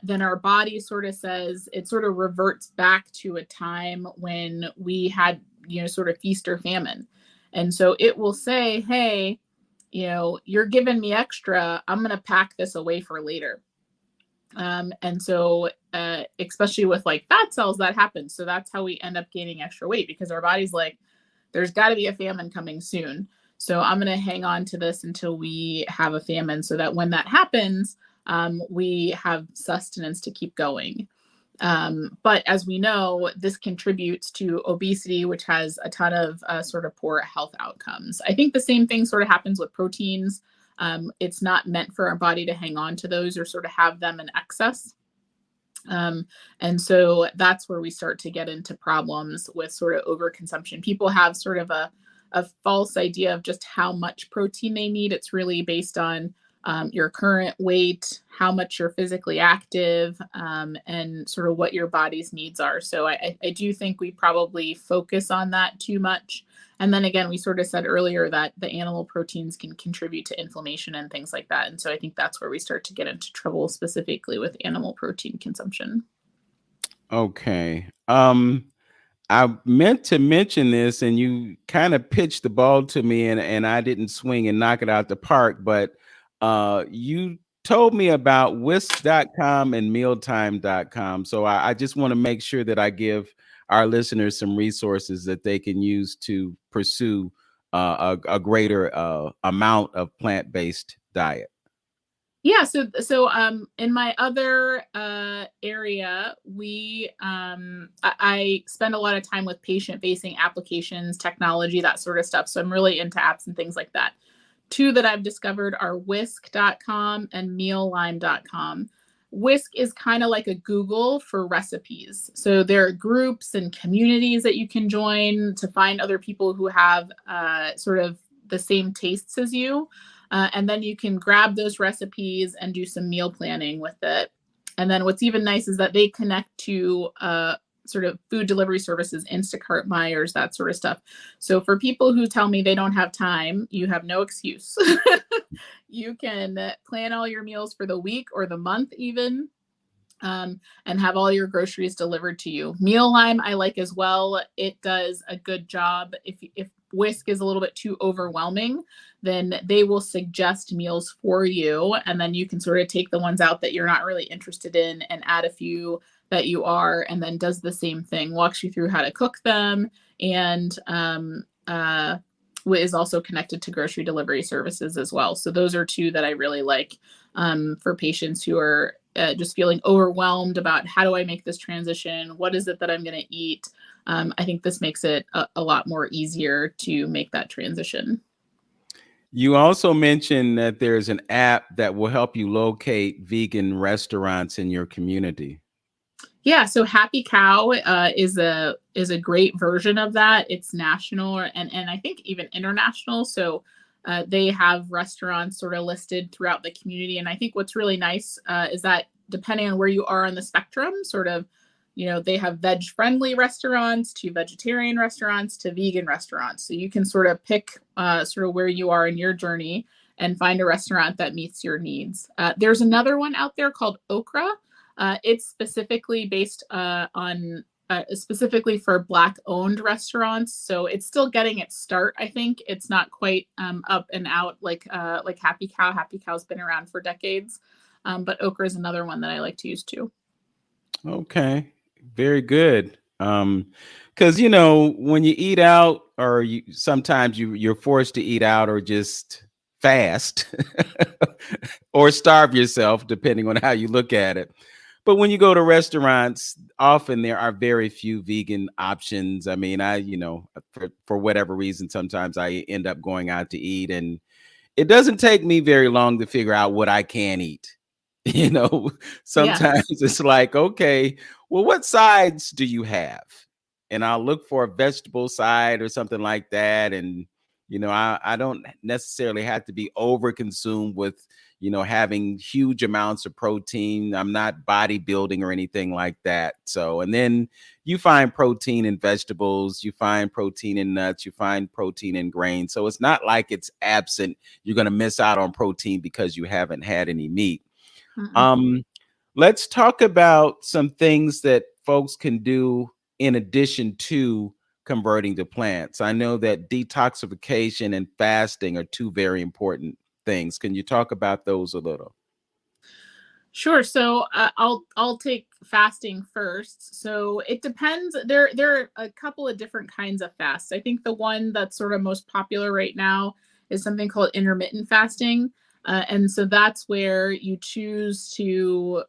Speaker 3: then our body sort of says, it sort of reverts back to a time when we had, sort of feast or famine. And so it will say, hey, you're giving me extra, I'm going to pack this away for later. And so, especially with like fat cells, that happens. So that's how we end up gaining extra weight, because our body's like, there's got to be a famine coming soon. So I'm going to hang on to this until we have a famine, so that when that happens, we have sustenance to keep going. But as we know, this contributes to obesity, which has a ton of sort of poor health outcomes. I think the same thing sort of happens with proteins. It's not meant for our body to hang on to those or sort of have them in excess. And so that's where we start to get into problems with sort of overconsumption. People have sort of a false idea of just how much protein they need. It's really based on your current weight, how much you're physically active, and sort of what your body's needs are. So I do think we probably focus on that too much. And then again, we sort of said earlier that the animal proteins can contribute to inflammation and things like that. And so I think that's where we start to get into trouble, specifically with animal protein consumption.
Speaker 2: Okay. I meant to mention this, and you kind of pitched the ball to me, and I didn't swing and knock it out the park, but you told me about whisk.com and mealtime.com. So I just want to make sure that I give our listeners some resources that they can use to pursue a greater amount of plant-based diet.
Speaker 3: Yeah, so in my other area, I spend a lot of time with patient-facing applications, technology, that sort of stuff. So I'm really into apps and things like that. Two that I've discovered are whisk.com and mealime.com. Whisk is kind of like a Google for recipes. So there are groups and communities that you can join to find other people who have sort of the same tastes as you. And then you can grab those recipes and do some meal planning with it. And then what's even nice is that they connect to sort of food delivery services, Instacart, Myers, that sort of stuff. So for people who tell me they don't have time, you have no excuse. You can plan all your meals for the week or the month even, and have all your groceries delivered to you. Mealime I like as well. It does a good job. If Whisk is a little bit too overwhelming, then they will suggest meals for you, and then you can sort of take the ones out that you're not really interested in and add a few that you are, and then does the same thing, walks you through how to cook them, and is also connected to grocery delivery services as well. So those are two that I really like for patients who are just feeling overwhelmed about how do I make this transition? What is it that I'm going to eat? I think this makes it a lot more easier to make that transition.
Speaker 2: You also mentioned that there's an app that will help you locate vegan restaurants in your community.
Speaker 3: Yeah, so Happy Cow is a great version of that. It's national and I think even international. So they have restaurants sort of listed throughout the community. And I think what's really nice is that depending on where you are on the spectrum, sort of, they have veg-friendly restaurants to vegetarian restaurants to vegan restaurants. So you can sort of pick sort of where you are in your journey and find a restaurant that meets your needs. There's another one out there called Okra. It's specifically based on specifically for Black-owned restaurants. So it's still getting its start. I think it's not quite up and out like Happy Cow. Happy Cow's been around for decades, but Okra is another one that I like to use too.
Speaker 2: Okay, very good. Because when you eat out, or sometimes you're forced to eat out, or just fast, or starve yourself, depending on how you look at it. But when you go to restaurants, often there are very few vegan options. I mean, for whatever reason, sometimes I end up going out to eat, and it doesn't take me very long to figure out what I can eat. Sometimes It's like, okay, well, what sides do you have? And I'll look for a vegetable side or something like that. And, I don't necessarily have to be over consumed with, having huge amounts of protein. I'm not bodybuilding or anything like that. So, and then you find protein in vegetables, you find protein in nuts, you find protein in grains. So it's not like it's absent. You're going to miss out on protein because you haven't had any meat. Let's talk about some things that folks can do in addition to converting to plants. I know that detoxification and fasting are two very important things. Can you talk about those a little?
Speaker 3: Sure. So I'll take fasting first. So it depends. There are a couple of different kinds of fasts. I think the one that's sort of most popular right now is something called intermittent fasting. And so that's where you choose to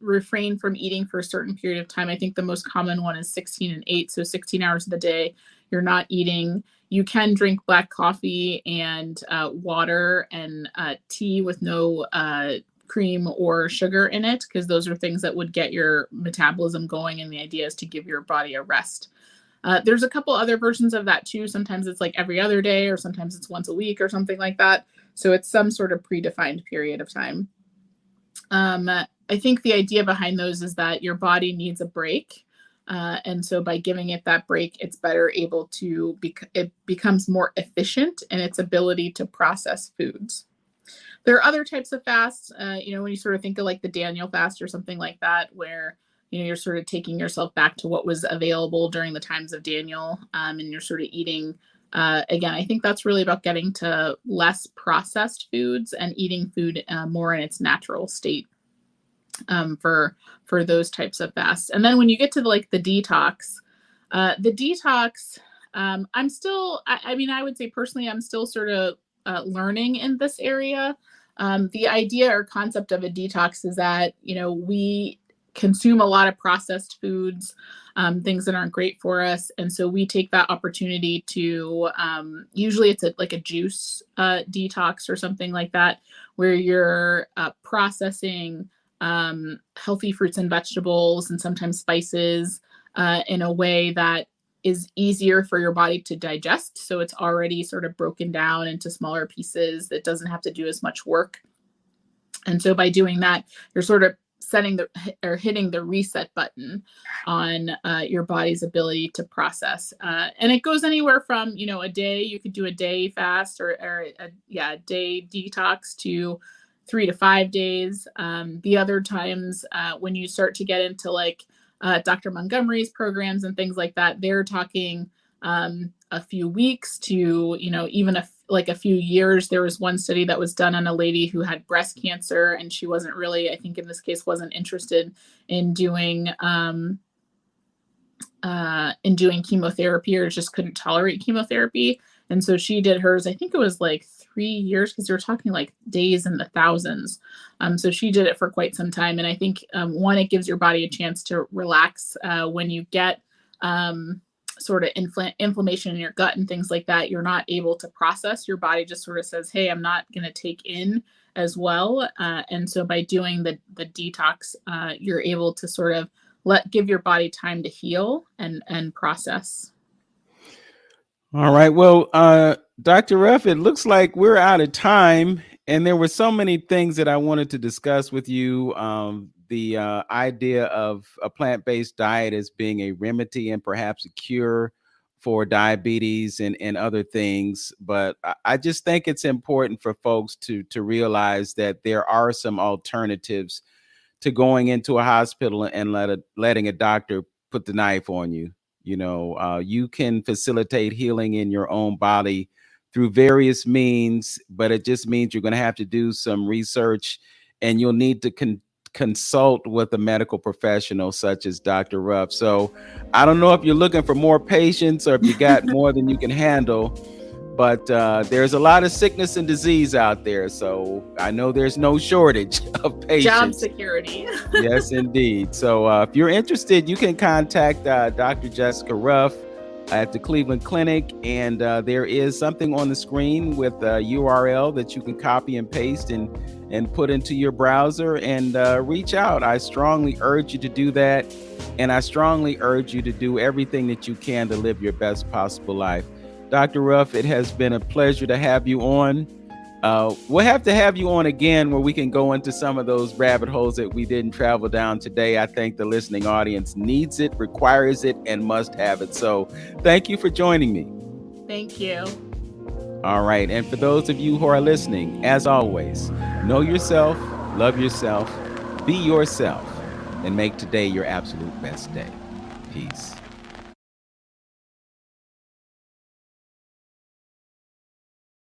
Speaker 3: refrain from eating for a certain period of time. I think the most common one is 16 and 8. So 16 hours of the day, you're not eating. You can drink black coffee and water and tea with no cream or sugar in it, because those are things that would get your metabolism going. And the idea is to give your body a rest. There's a couple other versions of that too. Sometimes it's like every other day, or sometimes it's once a week or something like that. So it's some sort of predefined period of time. I think the idea behind those is that your body needs a break. And so by giving it that break, it's better able to, it becomes more efficient in its ability to process foods. There are other types of fasts, when you sort of think of like the Daniel fast or something like that, where, you're sort of taking yourself back to what was available during the times of Daniel, and you're sort of eating, again, I think that's really about getting to less processed foods and eating food more in its natural state. For those types of fasts. And then when you get to the detox, I'm still, I would say personally, I'm still sort of learning in this area. The idea or concept of a detox is that, we consume a lot of processed foods, things that aren't great for us. And so we take that opportunity to, usually it's like a juice detox or something like that, where you're processing healthy fruits and vegetables and sometimes spices in a way that is easier for your body to digest. So it's already sort of broken down into smaller pieces that doesn't have to do as much work. And so by doing that, you're sort of hitting the reset button on your body's ability to process. And it goes anywhere from, a day, you could do a day fast or a day detox to 3 to 5 days. The other times when you start to get into like Dr. Montgomery's programs and things like that, they're talking a few weeks to, even a few years. There was one study that was done on a lady who had breast cancer, and she wasn't really, I think in this case, wasn't interested in doing chemotherapy, or just couldn't tolerate chemotherapy. And so she did hers, I think it was like 3 years, because you're talking like days in the thousands. So she did it for quite some time. And I think one, it gives your body a chance to relax when you get sort of inflammation in your gut and things like that. You're not able to process. Your body just sort of says, hey, I'm not going to take in as well. And so by doing the detox, you're able to sort of give your body time to heal and process.
Speaker 2: All right. Well, Dr. Ruff, it looks like we're out of time, and there were so many things that I wanted to discuss with you. The idea of a plant-based diet as being a remedy and perhaps a cure for diabetes and other things. But I just think it's important for folks to realize that there are some alternatives to going into a hospital and letting a doctor put the knife on you. You can facilitate healing in your own body through various means, but it just means you're going to have to do some research, and you'll need to consult with a medical professional such as Dr. Ruff. So I don't know if you're looking for more patients or if you got more than you can handle, but there's a lot of sickness and disease out there. So I know there's no shortage of patients.
Speaker 3: Job security.
Speaker 2: Yes, indeed. So if you're interested, you can contact Dr. Jessica Ruff at the Cleveland Clinic. And there is something on the screen with a URL that you can copy and paste and put into your browser and reach out. I strongly urge you to do that. And I strongly urge you to do everything that you can to live your best possible life. Dr. Ruff, it has been a pleasure to have you on. We'll have to have you on again where we can go into some of those rabbit holes that we didn't travel down today. I think the listening audience needs it, requires it, and must have it. So thank you for joining me.
Speaker 3: Thank you.
Speaker 2: All right. And for those of you who are listening, as always, know yourself, love yourself, be yourself, and make today your absolute best day. Peace.